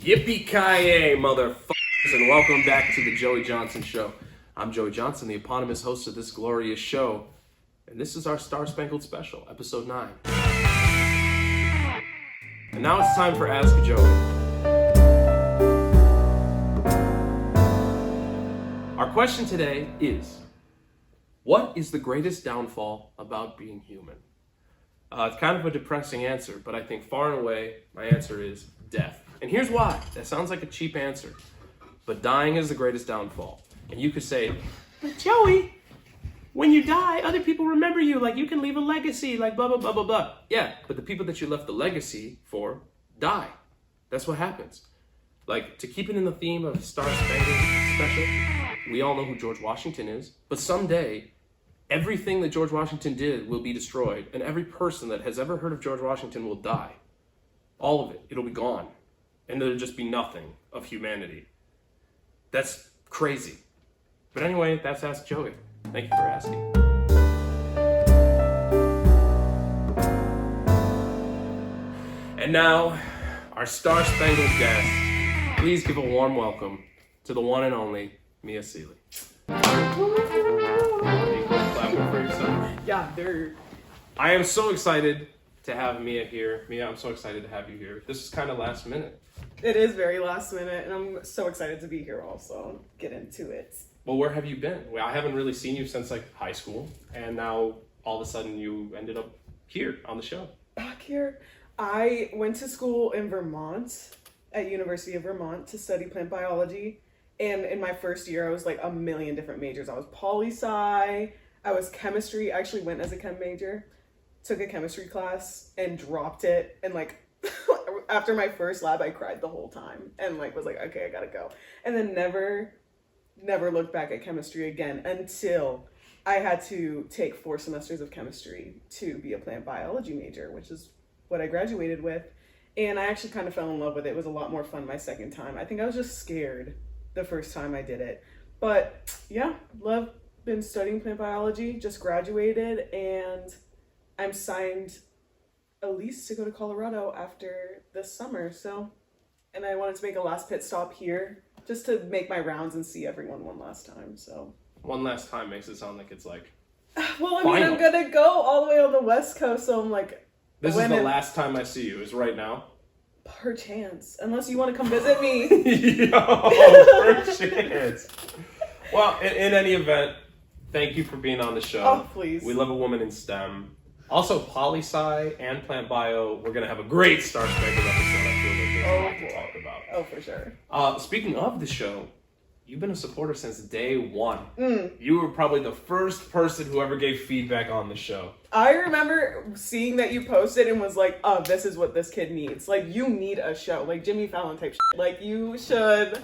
Yippee-ki-yay, motherfuckers, and welcome back to the Joey Johnson Show. I'm Joey Johnson, the eponymous host of this glorious show, and this is our Star Spangled Special, Episode 9. And now it's time for Ask Joey. Our question today is, what is the greatest downfall about being human? It's kind of a depressing answer, but I think far and away, my answer is death. And here's why. That sounds like a cheap answer, but dying is the greatest downfall. And you could say, but Joey, when you die, other people remember you, like you can leave a legacy, like blah, blah, blah, blah, blah. Yeah, but the people that you left the legacy for die. That's what happens. Like, to keep it in the theme of Star Spangled Special, we all know who George Washington is, but someday, everything that George Washington did will be destroyed, and every person that has ever heard of George Washington will die. All of it. It'll be gone. And there'll just be nothing of humanity. That's crazy. But anyway, that's Ask Joey. Thank you for asking. And now, our Star-Spangled guest. Please give a warm welcome to the one and only Mia Seele. Yeah, they're... I am so excited to have Mia here. Mia, I'm so excited to have you here. This is kind of last minute. It is very last minute, and I'm so excited to be here also. Get into it. Well, where have you been? Well, I haven't really seen you since like high school, and now all of a sudden you ended up here on the show. Back here. I went to school in Vermont, at University of Vermont, to study plant biology. And in my first year, I was like a million different majors. I was poli-sci, I was chemistry. I actually went as a chem major, took a chemistry class and dropped it. And like, after my first lab, I cried the whole time and like was like, okay, I gotta go. And then never looked back at chemistry again until I had to take 4 semesters of chemistry to be a plant biology major, which is what I graduated with. And I actually kind of fell in love with it. It was a lot more fun my second time. I think I was just scared the first time I did it. But yeah, been studying plant biology, just graduated, and I'm signed a lease to go to Colorado after this summer. So, and I wanted to make a last pit stop here just to make my rounds and see everyone one last time. So one last time makes it sound like it's like, well, I mean, I'm gonna go all the way on the West Coast, so I'm like, this is the last time I see you, is right now. Perchance, unless you want to come visit me. Yo, perchance. Well, in any event, thank you for being on the show. Oh, please. We love a woman in STEM. Also, poli-sci and plant bio. We're going to have a great Star Spangled episode. I feel like there's a lot to talk about. Oh, for sure. Speaking of the show, you've been a supporter since day one. You were probably the first person who ever gave feedback on the show. I remember seeing that you posted and was like, oh, this is what this kid needs. Like, you need a show. Like, Jimmy Fallon type shit. Like, you should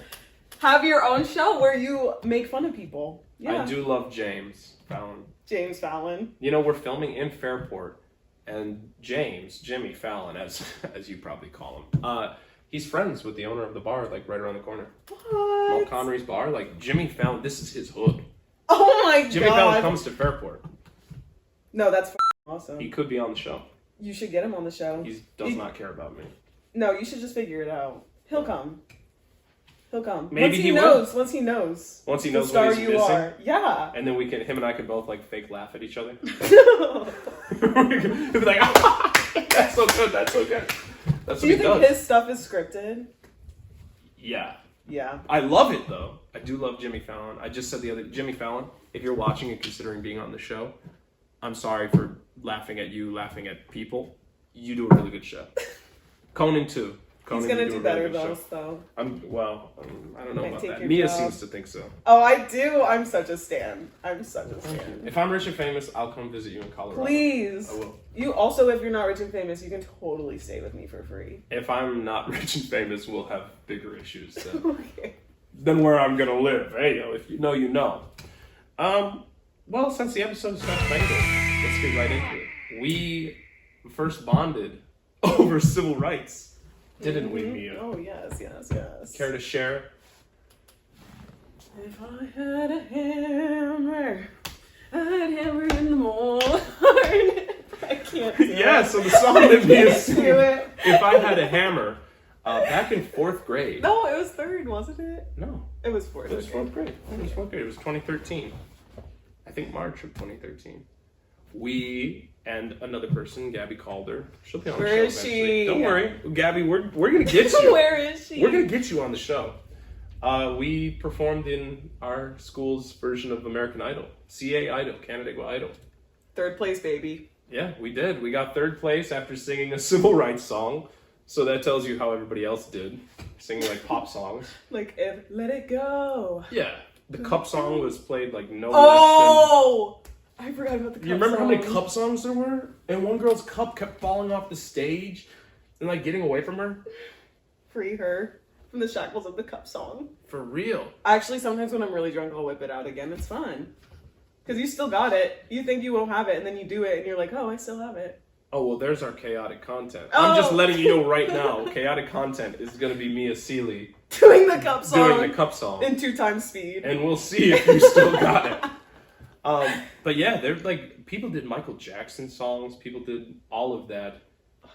have your own show where you make fun of people. Yeah. I do love James Fallon. James Fallon. You know, we're filming in Fairport, and Jimmy Fallon, as you probably call him, he's friends with the owner of the bar, like right around the corner. What? Mo Connery's bar. Like, Jimmy Fallon, this is his hood. Oh my God. Jimmy Fallon comes to Fairport. No, that's awesome. He could be on the show. You should get him on the show. He does not care about me. No, you should just figure it out. He'll come. He'll come. Maybe Once he knows what he's the star what he's you missing. are. Yeah. And then him and I could both like fake laugh at each other. He'll be like, that's so good, that's so good. That's Do you think his stuff is scripted? Yeah. Yeah. I love it though. I do love Jimmy Fallon. I just said Jimmy Fallon, if you're watching and considering being on the show, I'm sorry for laughing at you, laughing at people. You do a really good show. Conan too. He's gonna do better though. I don't know about that. Mia Mia seems to think so. Oh, I do. I'm such a stan. If I'm rich and famous, I'll come visit you in Colorado. Please. I will. You also, if you're not rich and famous, you can totally stay with me for free. If I'm not rich and famous, we'll have bigger issues Okay. than where I'm gonna live. Hey, if you know, you know. Well, since the episode starts Spangled, let's get right into it. We first bonded over civil rights. Didn't we, Mia? Oh, yes. Care to share? If I had a hammer, I'd hammer in the morning. I can't do Yeah, it. so the song that Mia do it. If I had a hammer, Back in 4th grade. No, it was 3rd, wasn't it? No, It was 4th. it was 4th grade. It was 4th grade. It was 2013. I think March of 2013. We and another person, Gabby Calder. She'll be on the show Where is eventually. she? Don't worry, Gabby. We're gonna get you. Where is she? We're gonna get you on the show. We performed in our school's version of American Idol, CA Idol, Canandaigua Idol. 3rd place, baby. Yeah, we did. We got 3rd place after singing a civil rights song. So that tells you how everybody else did, singing like pop songs. Like, if Let It Go. Yeah, the cup song was played like no Oh! I forgot about the cup You remember song. how many cup songs there were? And one girl's cup kept falling off the stage and like getting away from her? Free her from the shackles of the cup song. For real. Actually, sometimes when I'm really drunk, I'll whip it out again. It's fun. Because you still got it. You think you won't have it, and then you do it, and you're like, oh, I still have it. Oh, well, there's our chaotic content. Oh. I'm just letting you know right now, chaotic content is going to be Mia Seele Doing the cup song. doing the cup song. In 2 times speed. And we'll see if you still got it. But yeah, they're like, people did Michael Jackson songs, people did all of that.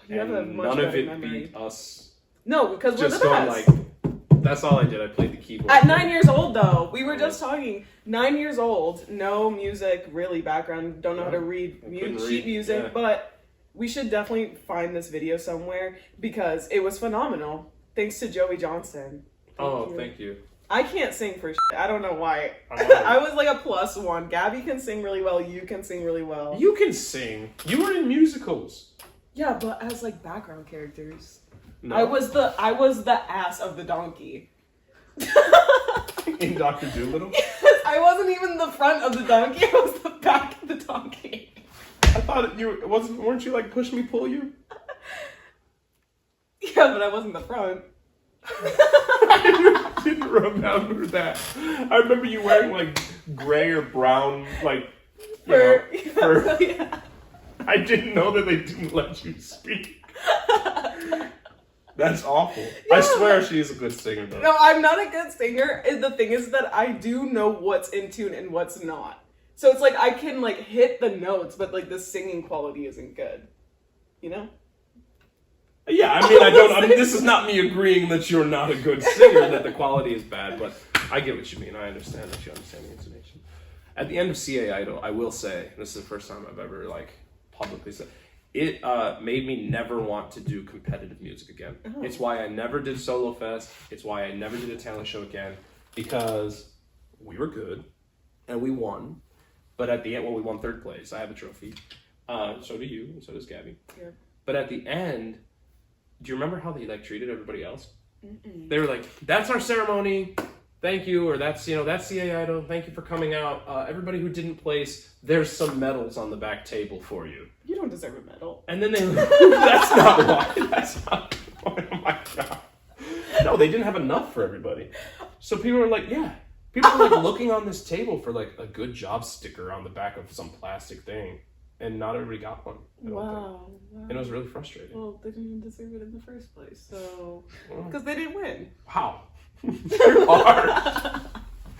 You have a And much none of better it memory. beat us. No, because we're Just the going best. like, that's all I did. I played the keyboard. At 9 years old, though, we were just talking. 9 years old, no music really background, don't know how to read couldn't sheet read, music, yeah. but we should definitely find this video somewhere because it was phenomenal. Thanks to Joey Johnson. Thank you. I can't sing for shit. I don't know why. I know. I was like a +1. Gabby can sing really well. You can sing really well. You can sing. You were in musicals. Yeah, but as like background characters. No. I was the ass of the donkey. In Dr. Dolittle? I wasn't even the front of the donkey. I was the back of the donkey. I thought weren't you like push me, pull you? Yeah, but I wasn't the front. I didn't remember that. I remember you wearing like gray or brown, like, fur. Yeah. I didn't know that they didn't let you speak. That's awful. Yeah. I swear she's a good singer, though. No, I'm not a good singer. The thing is that I do know what's in tune and what's not. So it's like I can like hit the notes, but like the singing quality isn't good. You know? Yeah, I mean, this is not me agreeing that you're not a good singer, that the quality is bad, but I get what you mean. I understand that you understand the intonation. At the end of CA Idol, I will say, this is the first time I've ever like publicly said, it made me never want to do competitive music again. Oh. It's why I never did Solo Fest. It's why I never did a talent show again, because we were good and we won. But at the end, we won 3rd place. I have a trophy. So do you, and so does Gabby. Yeah. But at the end, do you remember how they like treated everybody else? Mm-mm. They were like, "That's our ceremony, thank you," or "That's CA Idol, thank you for coming out. Everybody who didn't place, there's some medals on the back table for you." You don't deserve a medal. And then they, that's not why. That's not why. Oh my god. No, they didn't have enough for everybody. So people were like, yeah. People were like looking on this table for like a good job sticker on the back of some plastic thing. And not everybody got one. I don't think. And it was really frustrating. Well, they didn't deserve it in the first place, so because they didn't win. Wow. You are.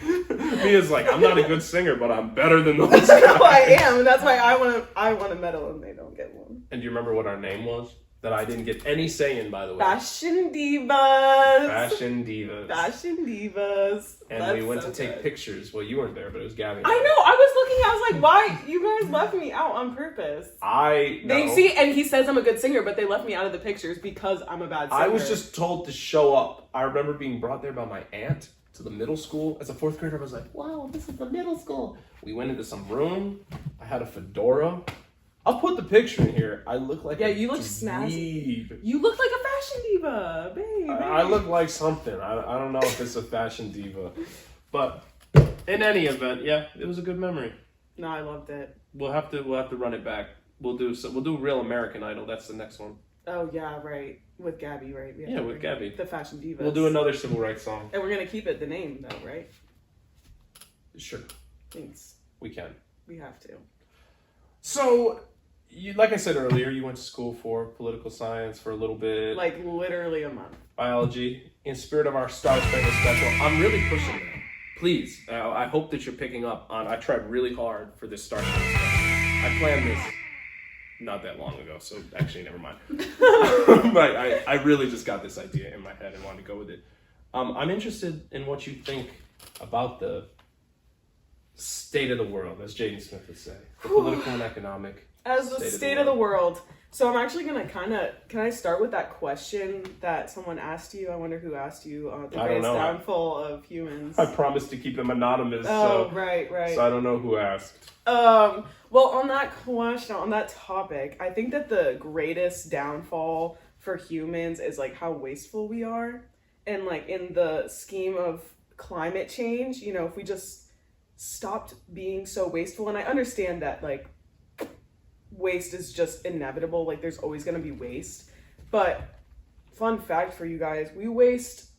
Mia's like, I'm not a good singer, but I'm better than those guys. No, I am, and that's why I want a medal, and they don't get one. And do you remember what our name was? That I didn't get any say in, by the way. Fashion Divas. Fashion Divas. Fashion Divas. And That's we went so to take good. pictures. Well, you weren't there, but it was Gabby. I know. I was looking. I was like, why you guys left me out on purpose? I know. They see, and he says I'm a good singer, but they left me out of the pictures because I'm a bad singer. I was just told to show up. I remember being brought there by my aunt to the middle school. As a 4th grader, I was like, wow, this is the middle school. We went into some room. I had a fedora. I'll put the picture in here. I look like you look snazzy. dweeb. You look like a fashion diva, babe. I look like something. I don't know if it's a fashion diva. But in any event, yeah, it was a good memory. No, I loved it. We'll have to run it back. We'll do Real American Idol. That's the next one. Oh yeah, right. With Gabby, right? We have Yeah, to with bring Gabby. the fashion divas. We'll do another civil rights song. And we're gonna keep it the name though, right? Sure, Thanks. we can. We have to. So, like I said earlier, you went to school for political science for a little bit. Like literally a month. Biology. In spirit of our Star Spangled Special, I'm really pushing that. Please, I hope that you're picking up on. I tried really hard for this Star Spangled Special. I planned this not that long ago, so actually never mind. But I really just got this idea in my head and wanted to go with it. I'm interested in what you think about the state of the world, as Jaden Smith would say. The political and economic As the state of the world. So I'm actually going to can I start with that question that someone asked you? I wonder who asked you, the greatest downfall of humans. I promised to keep them anonymous. Oh, right. So I don't know who asked. Well, on that question, on that topic, I think that the greatest downfall for humans is like how wasteful we are. And like in the scheme of climate change, you know, if we just stopped being so wasteful, and I understand that like waste is just inevitable, like there's always going to be waste, but fun fact for you guys, we waste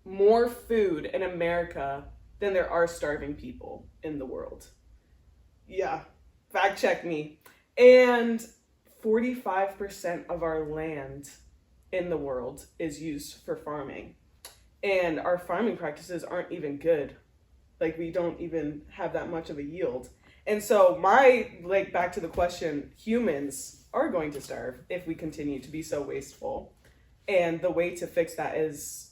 more food in America than there are starving people in the world. Yeah, fact check me. And 45% of our land in the world is used for farming, and our farming practices aren't even good. Like we don't even have that much of a yield. And so back to the question, humans are going to starve if we continue to be so wasteful. And the way to fix that is,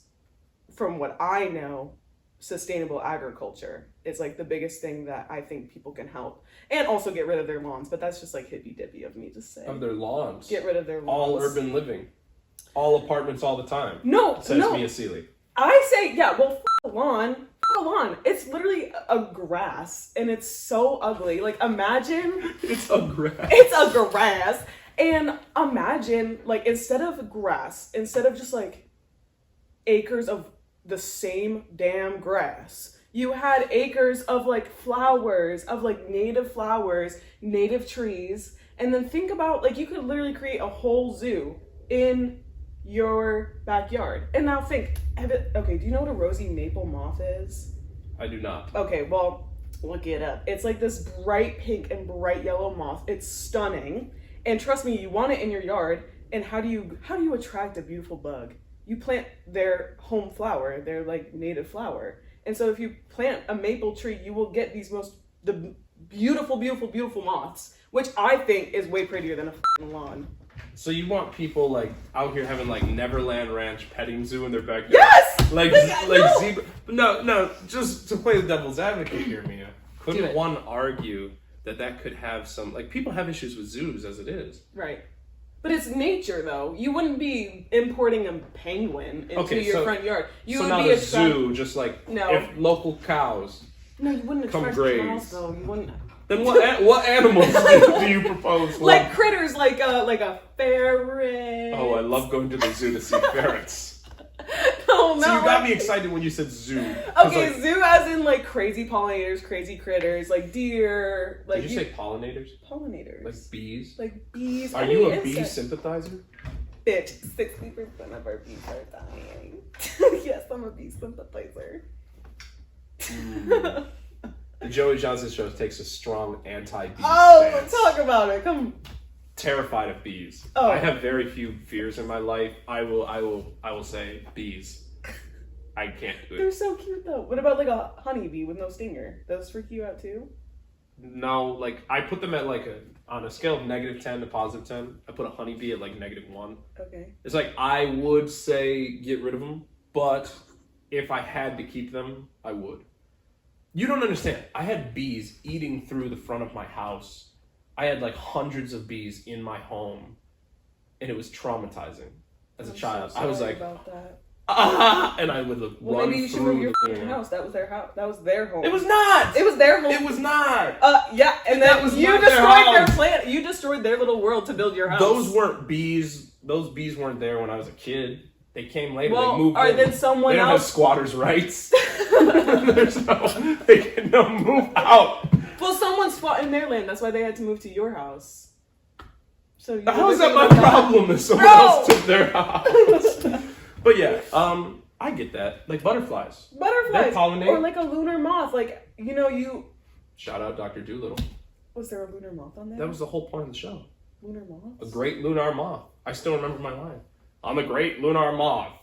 from what I know, sustainable agriculture. It's like the biggest thing that I think people can help. And also get rid of their lawns, but that's just like hippy dippy of me to say. Of their lawns. Get rid of their lawns. All urban living. All apartments all the time. No, says Mia Seele. I say, yeah, well, the lawn. It's literally a grass, and it's so ugly. Like, imagine... It's a grass. It's a grass. And imagine, like, instead of grass, instead of just, like, acres of the same damn grass, you had acres of, like, flowers, of, like, native flowers, native trees. And then think about, like, you could literally create a whole zoo in your backyard. And now think, do you know what a rosy maple moth is? I do not. Okay, well, look it up. It's like this bright pink and bright yellow moth. It's stunning. And trust me, you want it in your yard. And how do you attract a beautiful bug? You plant their home flower, their like native flower. And so if you plant a maple tree, you will get the beautiful, beautiful, beautiful moths, which I think is way prettier than a f***ing lawn. So you want people like out here having like Neverland Ranch petting zoo in their backyard? Yes! Like zebra. No, just to play the devil's advocate here, Mia. Couldn't one argue that could have some, like, people have issues with zoos as it is. Right. But it's nature, though. You wouldn't be importing a penguin into your front yard. You would not be a zoo, just like if local cows. No, you wouldn't come attract graze. cows, though. You wouldn't. Then what animals do you propose? Like critters, like a ferret. Oh, I love going to the zoo to see ferrets. Oh no! So you got me excited when you said zoo. Okay, like, zoo as in like crazy pollinators, crazy critters, like deer. Like did you say pollinators? Pollinators. Like bees. Like bees. Are you a bee sympathizer? Bitch, 60% of our bees are dying. Yes, I'm a bee sympathizer. The Joey Johnson show takes a strong anti-bee stance. Talk about it. Come. Terrified of bees. Oh. I have very few fears in my life. I will say bees. I can't do it. They're so cute though. What about like a honeybee with no stinger? Those freak you out too? No, like I put them at like on a scale of -10 to +10. I put a honeybee at like -1. Okay. It's like I would say get rid of them, but if I had to keep them, I would. You don't understand. I had bees eating through the front of my house. I had like hundreds of bees in my home, and it was traumatizing as a child. So I was like, about that. And I would run maybe you should through move the your house. That was their house. That was their home. It was not. It was their home. It was not. Yeah, and then you destroyed their plant. You destroyed their little world to build your house. Those weren't bees. Those bees weren't there when I was a kid. They came later. Well, they moved. Then someone they don't else. have squatters' rights. They can move out. Well, someone's fought in their land. That's why they had to move to your house. So how is that my problem if someone else took their house? But yeah, I get that. Like butterflies. They pollinate. Or like a lunar moth. Like, you... Shout out Dr. Doolittle. Was there a lunar moth on there? That was the whole point of the show. Lunar moth? A great lunar moth. I still remember my line. I'm a great lunar moth.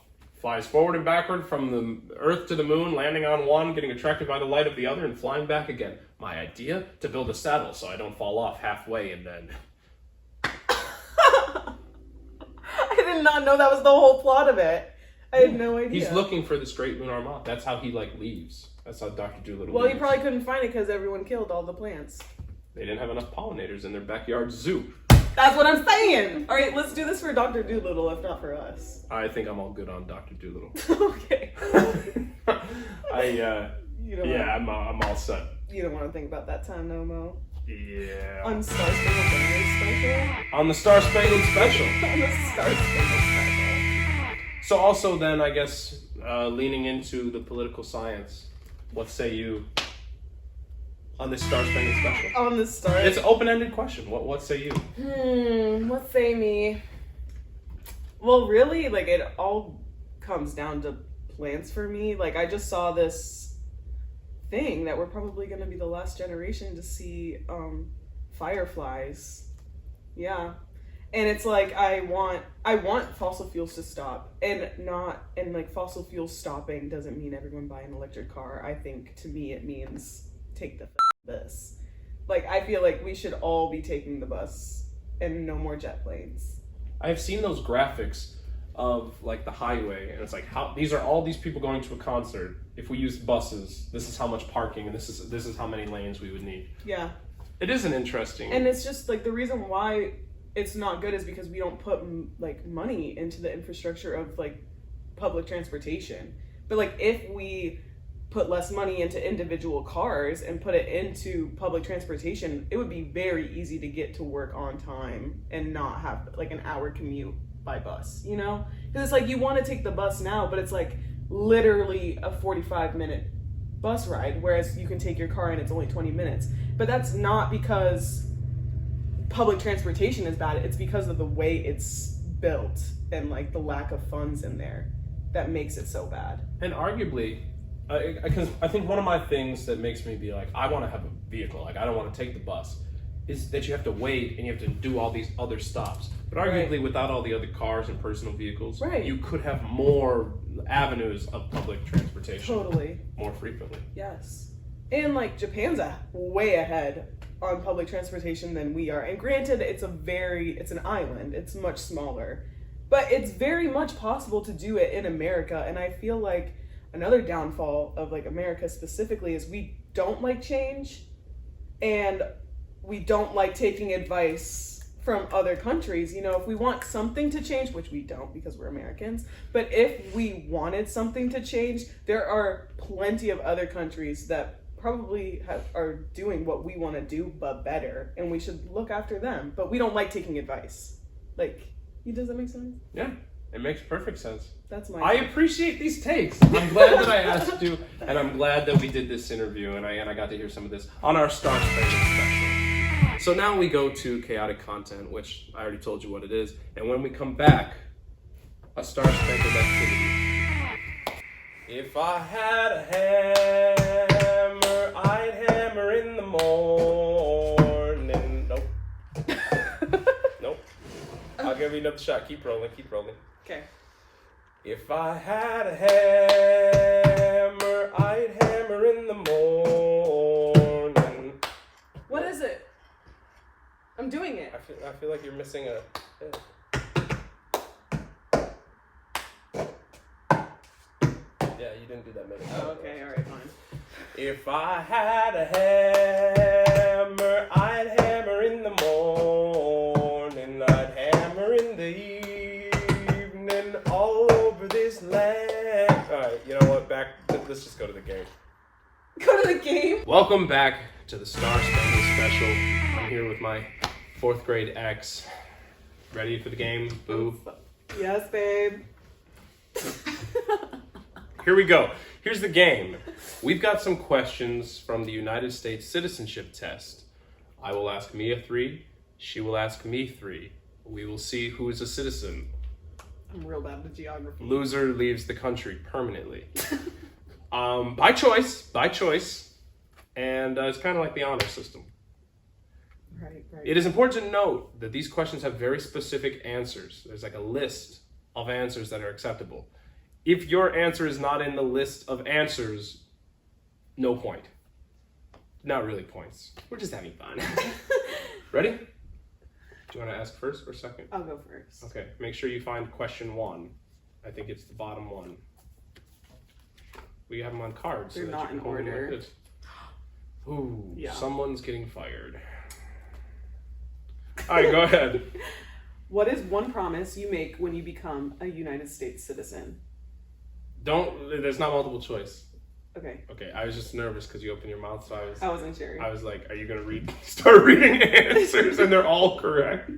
Flies forward and backward from the Earth to the moon, landing on one, getting attracted by the light of the other, and flying back again. My idea? To build a saddle so I don't fall off halfway and then... did not know that was the whole plot of it. I had no idea. He's looking for this great lunar moth. That's how he like leaves. That's how Dr. Dolittle Well, leaves. he probably couldn't find it because everyone killed all the plants. They didn't have enough pollinators in their backyard zoo. That's what I'm saying. All right, let's do this for Dr. Dolittle, if not for us. I think I'm all good on Dr. Dolittle. Okay. I'm all set. You don't want to think about that time no more. Yeah. On Star Spangled Banner special. On the Star Spangled Special. On the Star Spangled special. So also then, I guess, leaning into the political science, what say you on this Star Spangled Special? On the Star. It's an open-ended question. What say you? What say me? Well, really, like, it all comes down to plants for me. Like, I just saw this thing that we're probably going to be the last generation to see fireflies. Yeah. And it's like I want fossil fuels to stop, and like fossil fuels stopping doesn't mean everyone buy an electric car. I think to me it means take the bus. Like, I feel like we should all be taking the bus and no more jet planes. I've seen those graphics of like the highway, and it's like how these are all these people going to a concert. If we used buses, this is how much parking, and this is how many lanes we would need. Yeah. It is an interesting. And it's just like the reason why it's not good is because we don't put like money into the infrastructure of like public transportation. But like if we put less money into individual cars and put it into public transportation, it would be very easy to get to work on time and not have like an hour commute by bus, you know? Because it's like you want to take the bus now, but it's like literally a 45-minute bus ride, whereas you can take your car and it's only 20 minutes. But that's not because public transportation is bad, it's because of the way it's built and like the lack of funds in there that makes it so bad. And arguably, because I think one of my things that makes me be like, I want to have a vehicle, like I don't want to take the bus, is that you have to wait and you have to do all these other stops. But arguably, without all the other cars and personal vehicles, you could have more avenues of public transportation. Totally. More frequently. Yes. And like Japan's way ahead on public transportation than we are. And granted, it's an island. It's much smaller. But it's very much possible to do it in America. And I feel like another downfall of like America specifically is we don't like change, and we don't like taking advice from other countries. You know, if we want something to change, which we don't because we're Americans, but if we wanted something to change, there are plenty of other countries that probably are doing what we want to do but better, and we should look after them. But we don't like taking advice. Like, does that make sense? Yeah, it makes perfect sense. That's my. I appreciate these takes. I'm glad that I asked you, and I'm glad that we did this interview, and I got to hear some of this on our Star Spangled Special. So now we go to chaotic content, which I already told you what it is, and when we come back, a Star Spangled activity. If I had a hammer, I'd hammer in the morning. Nope. Nope. I'll give you another shot. Keep rolling. Okay. If I had a hammer, I'd hammer in the morning. What is it? I'm doing it. I feel like you're missing a. Yeah, you didn't do that many. Oh, okay, alright, fine. If I had a hammer, I'd hammer in the morning. I'd hammer in the evening, all over this land. Alright, you know what? Let's just go to the game. Go to the game? Welcome back to the Star Spangled Special. I'm here with my 4th grade ex. Ready for the game? Boo. Yes, babe. Here we go. Here's the game. We've got some questions from the United States Citizenship Test. I will ask Mia 3. She will ask me 3. We will see who is a citizen. I'm real bad at geography. Loser leaves the country permanently. By choice. And it's kind of like the honor system. Right. It is important to note that these questions have very specific answers. There's like a list of answers that are acceptable. If your answer is not in the list of answers, no point. Not really points. We're just having fun. Ready? Do you want to ask first or second? I'll go first. Okay, make sure you find question 1. I think it's the bottom one. We have them on cards. They're so not that you in can hold them order. like this. Ooh, Yeah. someone's getting fired. All right, go ahead. What is one promise you make when you become a United States citizen? There's not multiple choice. Okay. Okay, I was just nervous because you opened your mouth, so I wasn't sure. I was like, are you going to start reading answers? And they're all correct.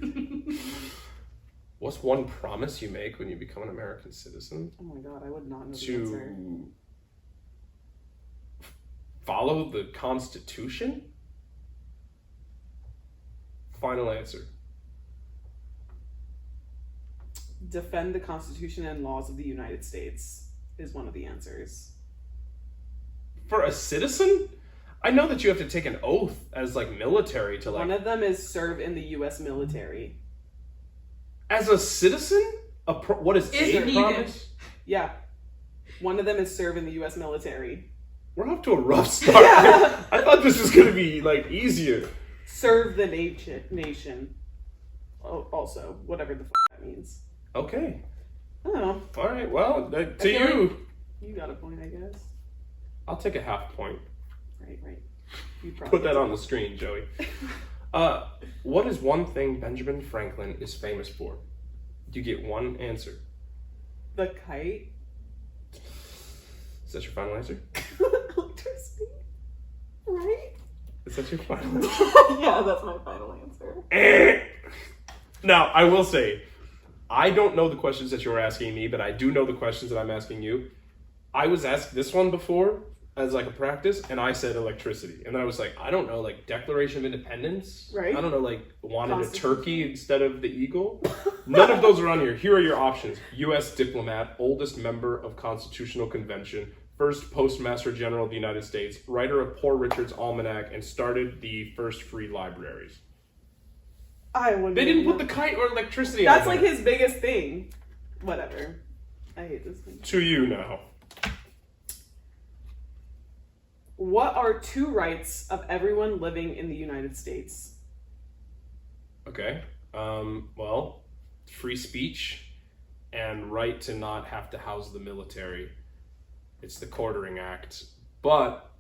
What's one promise you make when you become an American citizen? Oh my god, I would not know the answer. To follow the Constitution? Final answer. Defend the Constitution and laws of the United States is one of the answers. For a citizen? I know that you have to take an oath as like military to like. One of them is serve in the U.S. military. As a citizen? What is a promise? Yeah. One of them is serve in the U.S. military. We're off to a rough start. Yeah. I thought this was going to be like easier. Serve the nation. Oh, also, whatever the that means. Okay. I don't know. All right. Well, to feel you. You got a point, I guess. I'll take a half point. Right. You Put that on the screen, Joey. What is one thing Benjamin Franklin is famous for? You get one answer. The kite. Is that your final answer? Electricity. Right? Is that your final answer? Yeah, that's my final answer. Now, I will say, I don't know the questions that you're asking me, but I do know the questions that I'm asking you. I was asked this one before as like a practice, and I said electricity. And then I was like, I don't know, like Declaration of Independence? Right. I don't know, like wanted a turkey instead of the eagle? None of those are on here. Here are your options. U.S. diplomat, oldest member of Constitutional Convention, first Postmaster General of the United States, writer of Poor Richard's Almanac, and started the first free libraries. I wouldn't. They didn't put the kite or electricity That's on like there. his biggest thing. Whatever. I hate this thing. To you now. What are 2 rights of everyone living in the United States? Okay. Well, free speech and right to not have to house the military. It's the Quartering Act. But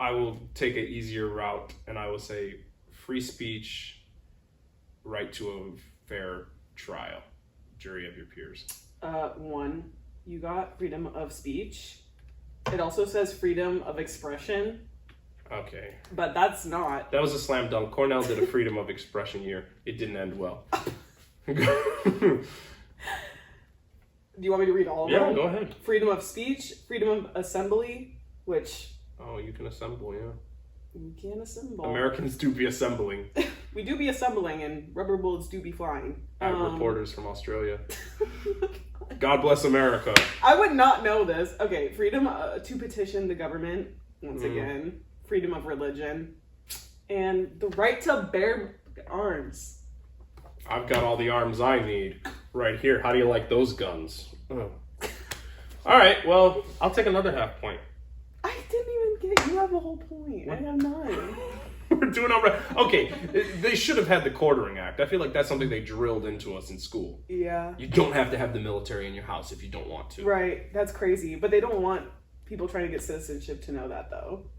I will take an easier route and I will say free speech, right to a fair trial, jury of your peers. 1, you got freedom of speech. It also says freedom of expression. Okay. But that's not. That was a slam dunk. Cornell did a freedom of expression year. It didn't end well. Do you want me to read all of them? Yeah, go ahead. Freedom of speech, freedom of assembly, which Oh, you can assemble, yeah. you can assemble. Americans do be assembling. We do be assembling, and rubber bullets do be flying. Reporters from Australia. God bless America. I would not know this. Okay, freedom to petition the government, once again. Freedom of religion. And the right to bear arms. I've got all the arms I need right here. How do you like those guns? Oh. All right, well, I'll take another half point. I didn't even get... You have a whole point. What? I have 9. We're doing all right. Okay, they should have had the Quartering Act. I feel like that's something they drilled into us in school. Yeah. You don't have to have the military in your house if you don't want to. Right. That's crazy. But they don't want people trying to get citizenship to know that, though.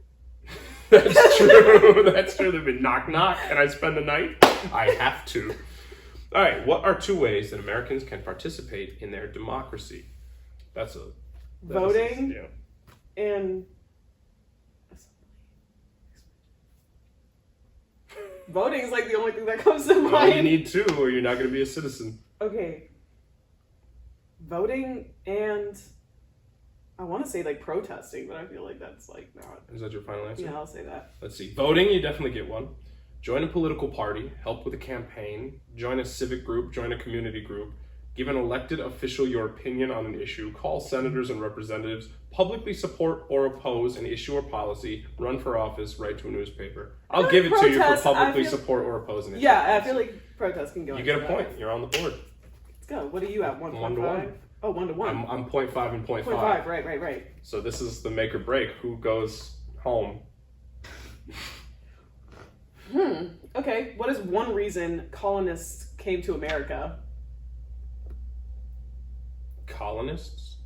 That's true. That's true. They've been knock knock. Can I spend the night? I have to. All right. What are 2 ways that Americans can participate in their democracy? Voting Yeah. and... Voting is like the only thing that comes to mind. Well, you need 2 or you're not going to be a citizen. Okay. Voting and I want to say like protesting, but I feel like that's like not. Is that your final answer? Yeah, I'll say that. Let's see. Voting, you definitely get one. Join a political party, help with a campaign, join a civic group, join a community group, give an elected official your opinion on an issue, call senators and representatives, publicly support or oppose an issue or policy, run for office, write to a newspaper. I'll give it to you for publicly support or oppose an issue. Yeah, I feel like protest can go. You get a point. You're on the board. Let's go. What are you at? 1.5? 1 to 1. Oh, 1 to 1. I'm 0.5 and 0.5. 0.5. Right. So this is the make or break. Who goes home? Okay, what is one reason colonists came to America? Colonists?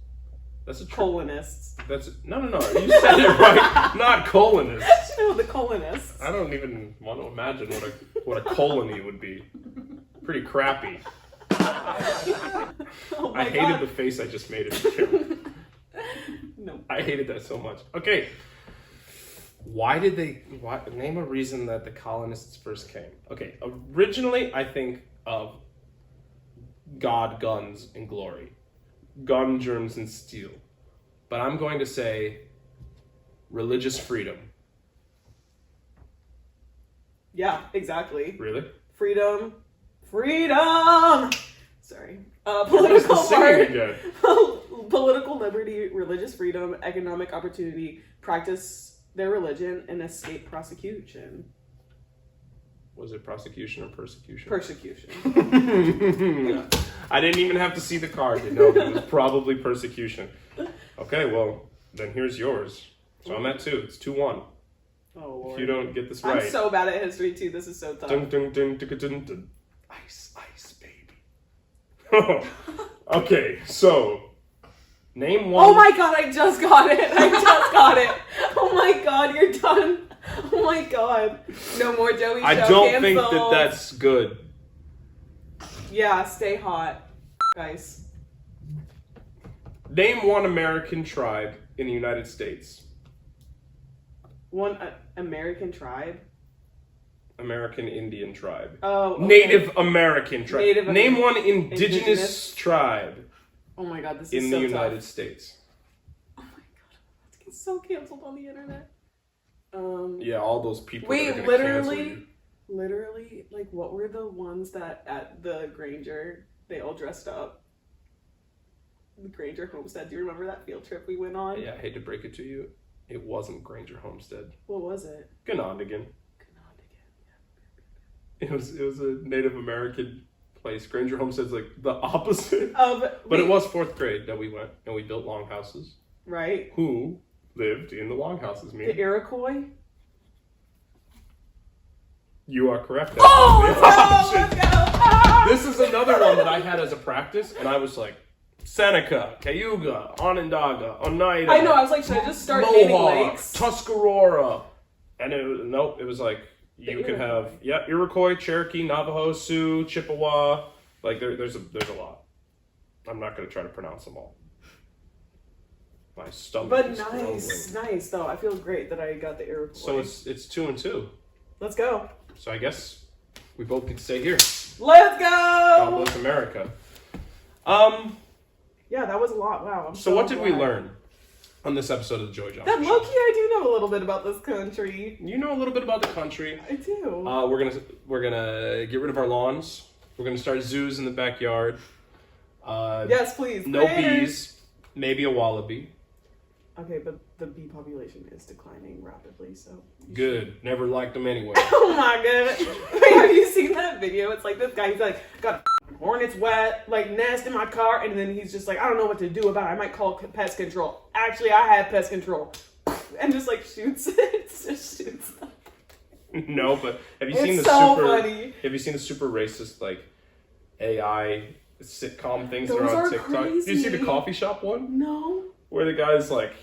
That's a Colonists. That's no. You said it right. Not colonists. No, the colonists. I don't even want to imagine what a colony would be. Pretty crappy. Oh my I hated God. the face I just made in the camera. No. I hated that so much. Okay. Name a reason that the colonists first came? Okay, originally I think of God, guns, and glory. Gun, germs, and steel. But I'm going to say religious freedom. Yeah, exactly. Really? Freedom. Sorry. Where's the Political singing again? Political liberty, religious freedom, economic opportunity, practice their religion, and escape prosecution. Was it prosecution or persecution? Persecution. I didn't even have to see the card to know it was probably persecution. Okay, well, then here's yours. So I'm at 2. It's 2-1. Oh, Lord. If you don't get this right. I'm so bad at history, too. This is so tough. Dun, dun, dun, dun, dun, dun. Ice, baby. Okay, so name one. Oh my God, I just got it. Oh my God, you're done. Oh my God. No more Joey Show. I don't think Canceled. that's good. Yeah, stay hot, guys. Name one American tribe in the United States. One American tribe? American Indian tribe. Oh, okay. Native American tribe. Native Name American. one indigenous tribe Oh my God, this is in so the tough. United States. Oh my God, I'm getting so canceled on the internet. Yeah, all those people. that are Wait, gonna cancel you. literally, like, what were the ones that at the Granger, they all dressed up? The Granger Homestead. Do you remember that field trip we went on? Yeah, I hate to break it to you. It wasn't Granger Homestead. What was it? Ganondigan. It was a Native American place. Granger Homestead's like the opposite. But it was 4th grade that we went and we built longhouses. Right. Who lived in the longhouses? The Iroquois? You are correct. Oh, let's go! This is another one that I had as a practice, and I was like, Seneca, Cayuga, Onondaga, Oneida. I know, I was like, should I just start naming Mohawk, lakes? Tuscarora. And it was like, you can have, Iroquois, Cherokee, Navajo, Sioux, Chippewa. Like, there's a lot. I'm not going to try to pronounce them all. My stomach But is nice though. I feel great that I got the Iroquois. So it's 2-2. Let's go. So I guess we both get to stay here. Let's God go! bless America. Yeah, that was a lot. Wow. I'm So what did we glad. learn on this episode of the Joey Johnson That Show? low-key, I do know a little bit about this country. You know a little bit about the country. I do. We're gonna get rid of our lawns. We're gonna start zoos in the backyard. Yes, please. No Prayers. bees. Maybe a wallaby. Okay, but the bee population is declining rapidly, so. Good. Never liked them anyway. Oh my God. Wait, have you seen that video? It's like this guy, he's like, got a hornet's wet, like, nest in my car, and then he's just like, I don't know what to do about it. I might call pest control. Actually, I have pest control. And just like shoots it. Just shoots them. No, but have you It's seen the so super? funny. Have you seen the super racist like AI sitcom things Those that are on are TikTok? crazy. Did you see the coffee shop one? No. Where the guy's like,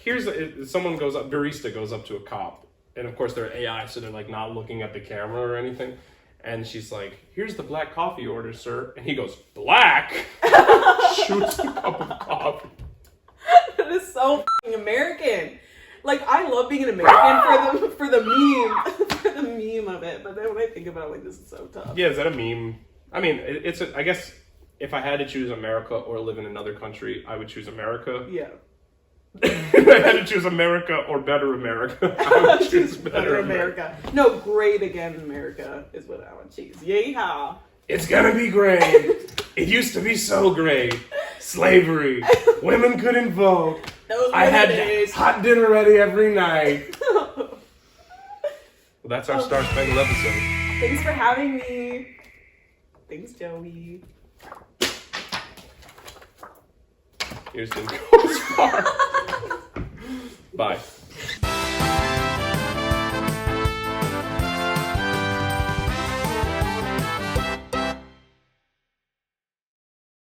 someone goes up, barista goes up to a cop, and of course they're AI, so they're like not looking at the camera or anything, and she's like, here's the black coffee order, sir, and he goes, black? Shoots the cup of coffee. That is so f***ing American. Like, I love being an American for the meme, for the meme of it, but then when I think about it, like, this is so tough. Yeah, is that a meme? I mean, I guess if I had to choose America or live in another country, I would choose America. Yeah. If I had to choose America or better America, I would choose better America. No, great again America is what I would choose. Yeehaw. It's gonna be great. It used to be so great. Slavery. Women couldn't vote. Those I had days. hot dinner ready every night. Well, that's our Star Spangled episode. Thanks for having me. Thanks, Joey. Yours didn't go as far. Bye.